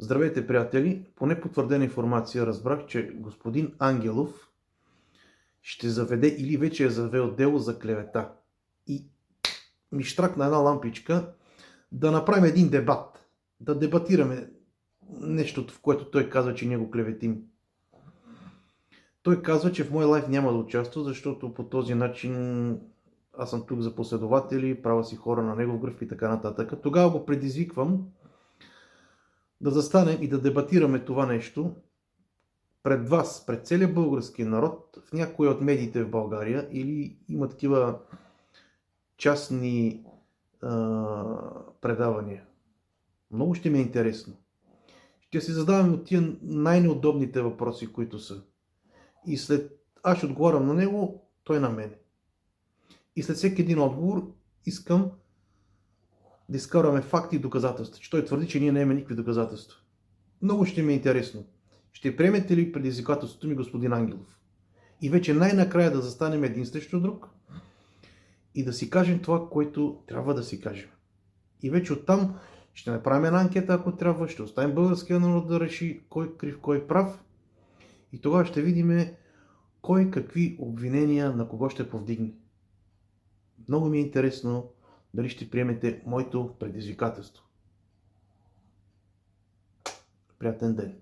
Здравейте, приятели! По непотвърдена информация разбрах, че господин Ангелов ще заведе или вече е завел дело за клевета. И ми щракна една лампичка да направим един дебат. Да дебатираме нещото, в което той казва, че ние го клеветим. Той казва, че в мой лайф няма да участва, защото по този начин аз съм тук за последователи, правя си хора на негов гръб и така нататък. Тогава го предизвиквам да застанем и да дебатираме това нещо пред вас, пред целия български народ, в някои от медиите в България, или има такива частни предавания. Много ще ми е интересно. Ще си задаваме от тия най-неудобните въпроси, които са. И след аз ще отговарям на него, той на мене. И след всеки един отговор искам да изкараме факти и доказателства, че той твърди, че ние нямаме никакви доказателства. Много ще ми е интересно. Ще приемете ли предизвикателството ми, господин Ангелов? И вече най-накрая да застанем един срещу друг и да си кажем това, което трябва да си кажем. И вече оттам ще направим една анкета, ако трябва, ще оставим българския народ да реши кой крив, кой прав. И тогава ще видим кой какви обвинения на кого ще повдигне. Много ми е интересно дали ще приемете моето предизвикателство. Приятен ден!